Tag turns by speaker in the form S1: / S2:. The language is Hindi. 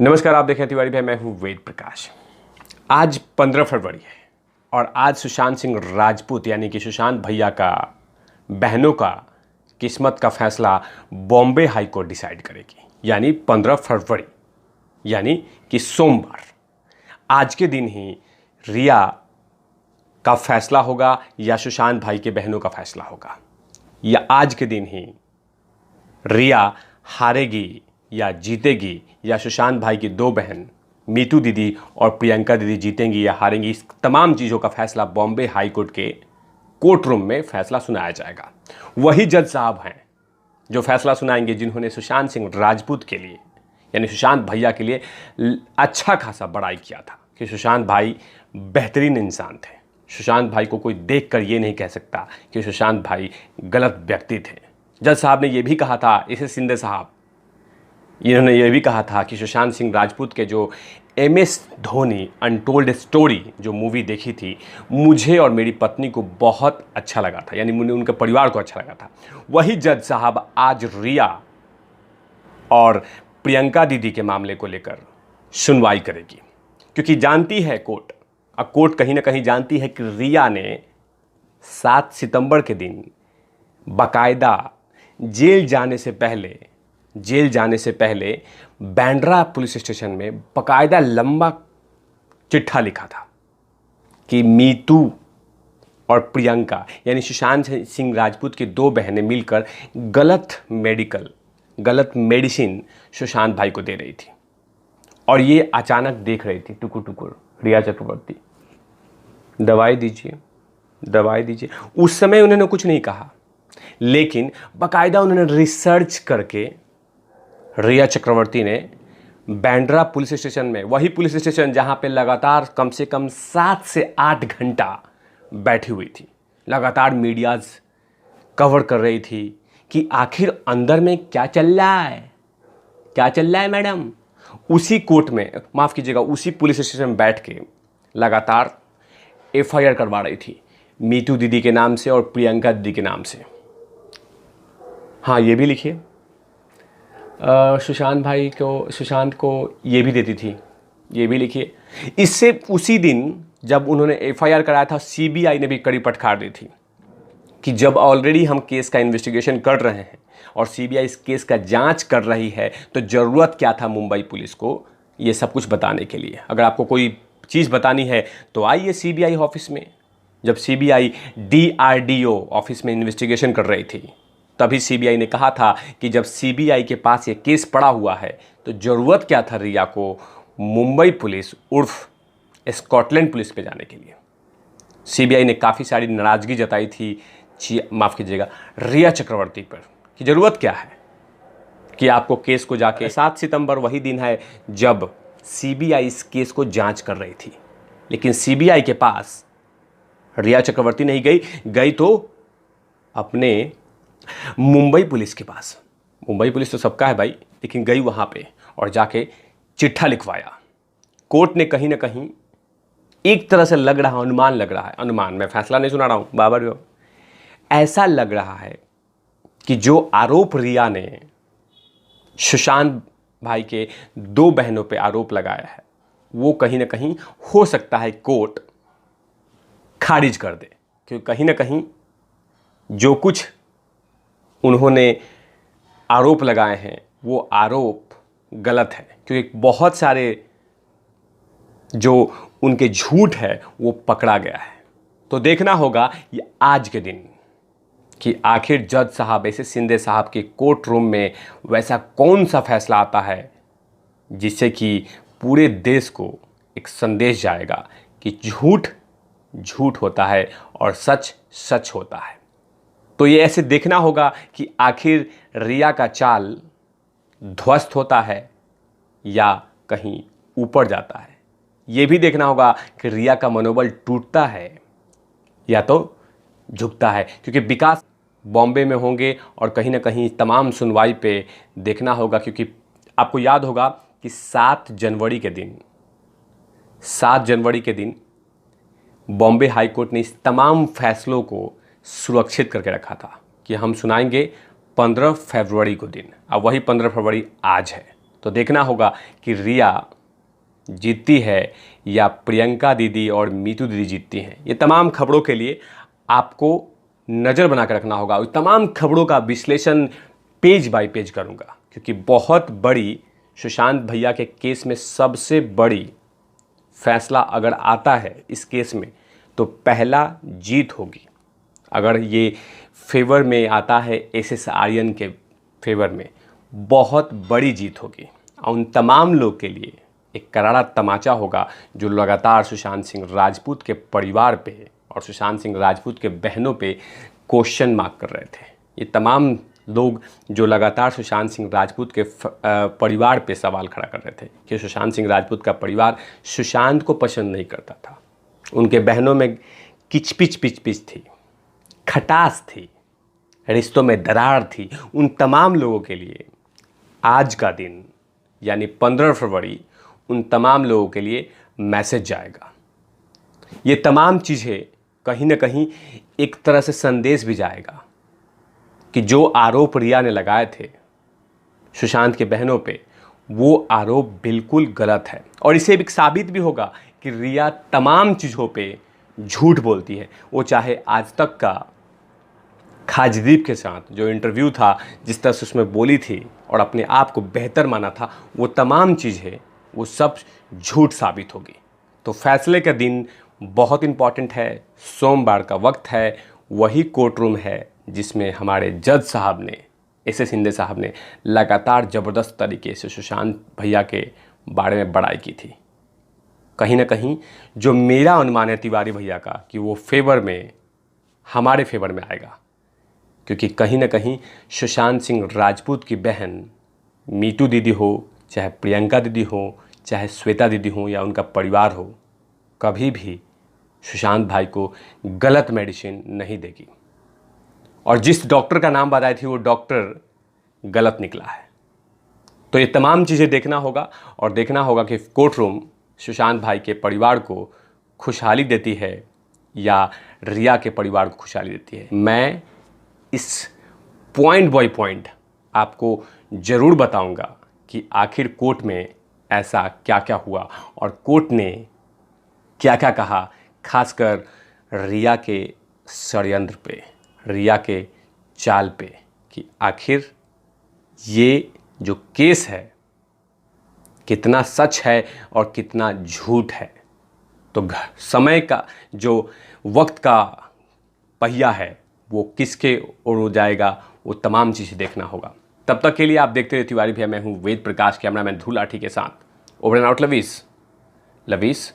S1: नमस्कार, आप देखें तिवारी भाई, मैं हूं वेद प्रकाश। आज 15 फरवरी है और आज सुशांत सिंह राजपूत यानी कि सुशांत भैया का बहनों का किस्मत का फैसला बॉम्बे हाई कोर्ट डिसाइड करेगी। यानी 15 फरवरी यानी कि सोमवार, आज के दिन ही रिया का फैसला होगा या सुशांत भाई के बहनों का फैसला होगा, या आज के दिन ही रिया हारेगी या जीतेगी, या सुशांत भाई की दो बहन मीतू दीदी और प्रियंका दीदी जीतेंगी या हारेंगी। इस तमाम चीज़ों का फैसला बॉम्बे हाई कोर्ट के कोर्ट रूम में फैसला सुनाया जाएगा। वही जज साहब हैं जो फैसला सुनाएंगे जिन्होंने सुशांत सिंह राजपूत के लिए यानी सुशांत भैया के लिए अच्छा खासा बड़ाई किया था कि सुशांत भाई बेहतरीन इंसान थे। सुशांत भाई को कोई देख कर ये नहीं कह सकता कि सुशांत भाई गलत व्यक्ति थे। जज साहब ने यह भी कहा था, इसे सिंधे साहब, इन्होंने यह भी कहा था कि सुशांत सिंह राजपूत के जो MS धोनी अनटोल्ड स्टोरी जो मूवी देखी थी, मुझे और मेरी पत्नी को बहुत अच्छा लगा था, यानी मुझे उनके परिवार को अच्छा लगा था। वही जज साहब आज रिया और प्रियंका दीदी के मामले को लेकर सुनवाई करेगी, क्योंकि जानती है कोर्ट, अब कोर्ट कहीं ना कहीं जानती है कि रिया ने 7 सितंबर के दिन बाकायदा जेल जाने से पहले बांद्रा पुलिस स्टेशन में बाकायदा लंबा चिट्ठा लिखा था कि मीतू और प्रियंका यानी सुशांत सिंह राजपूत की दो बहनें मिलकर गलत मेडिसिन सुशांत भाई को दे रही थी, और ये अचानक देख रही थी टुकुर टुकुर रिया चक्रवर्ती, दवाई दीजिए। उस समय उन्होंने कुछ नहीं कहा, लेकिन बाकायदा उन्होंने रिसर्च करके रिया चक्रवर्ती ने बांद्रा पुलिस स्टेशन में, वही पुलिस स्टेशन जहां पे लगातार कम से कम 7 से 8 घंटा बैठी हुई थी, लगातार मीडियाज कवर कर रही थी कि आखिर अंदर में क्या चल रहा है मैडम। उसी कोर्ट में, माफ़ कीजिएगा, उसी पुलिस स्टेशन में बैठ के लगातार FIR करवा रही थी मीतू दीदी के नाम से और प्रियंका दीदी के नाम से। हाँ, ये भी लिखिए, सुशांत को ये भी देती थी, ये भी लिखिए। इससे उसी दिन जब उन्होंने FIR कराया था, CBI ने भी कड़ी फटकार दी थी कि जब ऑलरेडी हम केस का इन्वेस्टिगेशन कर रहे हैं और CBI इस केस का जांच कर रही है, तो ज़रूरत क्या था मुंबई पुलिस को ये सब कुछ बताने के लिए। अगर आपको कोई चीज़ बतानी है तो आइए CBI ऑफिस में। जब CBI DRDO ऑफिस में इन्वेस्टिगेशन कर रही थी, तभी CBI ने कहा था कि जब CBI के पास ये केस पड़ा हुआ है तो ज़रूरत क्या था रिया को मुंबई पुलिस उर्फ स्कॉटलैंड पुलिस पे जाने के लिए। CBI ने काफ़ी सारी नाराज़गी जताई थी, माफ़ कीजिएगा, रिया चक्रवर्ती पर, कि ज़रूरत क्या है कि आपको केस को जाके। 7 सितंबर वही दिन है जब CBI इस केस को जांच कर रही थी, लेकिन CBI के पास रिया चक्रवर्ती नहीं गई तो अपने मुंबई पुलिस के पास। मुंबई पुलिस तो सबका है भाई, लेकिन गई वहाँ पे और जाके चिट्ठा लिखवाया। कोर्ट ने कहीं ना कहीं एक तरह से लग रहा, अनुमान, मैं फैसला नहीं सुना रहा हूँ बाबर, ऐसा लग रहा है कि जो आरोप रिया ने सुशांत भाई के दो बहनों पे आरोप लगाया है, वो कहीं ना कहीं हो सकता है कोर्ट खारिज कर दे, क्योंकि कहीं ना कहीं जो कुछ उन्होंने आरोप लगाए हैं वो आरोप गलत है, क्योंकि बहुत सारे जो उनके झूठ है वो पकड़ा गया है। तो देखना होगा ये आज के दिन कि आखिर जज साहब ऐसे सिंधे साहब के कोर्ट रूम में वैसा कौन सा फैसला आता है जिससे कि पूरे देश को एक संदेश जाएगा कि झूठ झूठ होता है और सच सच होता है। तो ये ऐसे देखना होगा कि आखिर रिया का चाल ध्वस्त होता है या कहीं ऊपर जाता है। ये भी देखना होगा कि रिया का मनोबल टूटता है या तो झुकता है, क्योंकि विकास बॉम्बे में होंगे और कहीं ना कहीं तमाम सुनवाई पे देखना होगा। क्योंकि आपको याद होगा कि 7 जनवरी के दिन बॉम्बे हाई कोर्ट ने इस तमाम फैसलों को सुरक्षित करके रखा था कि हम सुनाएंगे 15 फरवरी को दिन। अब वही 15 फरवरी आज है, तो देखना होगा कि रिया जीतती है या प्रियंका दीदी और मीतू दीदी जीतती हैं। ये तमाम खबरों के लिए आपको नज़र बना कर रखना होगा। तमाम खबरों का विश्लेषण पेज बाय पेज करूँगा, क्योंकि बहुत बड़ी सुशांत भैया के केस में सबसे बड़ी फैसला अगर आता है इस केस में तो पहला जीत होगी। अगर ये फेवर में आता है एसएस आर्यन के फेवर में, बहुत बड़ी जीत होगी और उन तमाम लोग के लिए एक करारा तमाचा होगा जो लगातार सुशांत सिंह राजपूत के परिवार पे और सुशांत सिंह राजपूत के बहनों पे क्वेश्चन मार्क कर रहे थे। ये तमाम लोग जो लगातार सुशांत सिंह राजपूत के परिवार पे सवाल खड़ा कर रहे थे कि सुशांत सिंह राजपूत का परिवार सुशांत को पसंद नहीं करता था। उनके बहनों में किचपिच पिचपिच थी, खटास थी, रिश्तों में दरार थी। उन तमाम लोगों के लिए आज का दिन यानी 15 फरवरी उन तमाम लोगों के लिए मैसेज जाएगा। ये तमाम चीज़ें कहीं ना कहीं एक तरह से संदेश भी जाएगा कि जो आरोप रिया ने लगाए थे सुशांत के बहनों पे, वो आरोप बिल्कुल गलत है। और इसे भी साबित भी होगा कि रिया तमाम चीज़ों पे झूठ बोलती है। वो चाहे आज तक का खाजदीप के साथ जो इंटरव्यू था, जिस तरह से उसमें बोली थी और अपने आप को बेहतर माना था, वो तमाम चीज़ें वो सब झूठ साबित होगी। तो फैसले का दिन बहुत इम्पॉर्टेंट है। सोमवार का वक्त है, वही कोर्ट रूम है जिसमें हमारे जज साहब ने, एसएस शिंदे साहब ने लगातार ज़बरदस्त तरीके से सुशांत भैया के बारे में बड़ाई की थी। कहीं ना कहीं जो मेरा अनुमान है तिवारी भैया का कि वो फेवर में, हमारे फेवर में आएगा, क्योंकि कहीं ना कहीं सुशांत सिंह राजपूत की बहन मीतू दीदी हो, चाहे प्रियंका दीदी हो, चाहे श्वेता दीदी हो या उनका परिवार हो, कभी भी सुशांत भाई को गलत मेडिसिन नहीं देगी। और जिस डॉक्टर का नाम बताई थी वो डॉक्टर गलत निकला है। तो ये तमाम चीज़ें देखना होगा और देखना होगा कि कोर्ट रूम सुशांत भाई के परिवार को खुशहाली देती है या रिया के परिवार को खुशहाली देती है। मैं इस पॉइंट बाय पॉइंट आपको ज़रूर बताऊंगा कि आखिर कोर्ट में ऐसा क्या क्या हुआ और कोर्ट ने क्या क्या कहा, खासकर रिया के षड्यंत्र पे, रिया के चाल पे, कि आखिर ये जो केस है कितना सच है और कितना झूठ है। तो समय का जो वक्त का पहिया है वो किसके ओर हो जाएगा, वो तमाम चीज़ें देखना होगा। तब तक के लिए आप देखते रहिए तिवारी भैया। मैं हूँ वेद प्रकाश, कैमरामैन ध्रुव लाठी के साथ। Over and out. लवीस।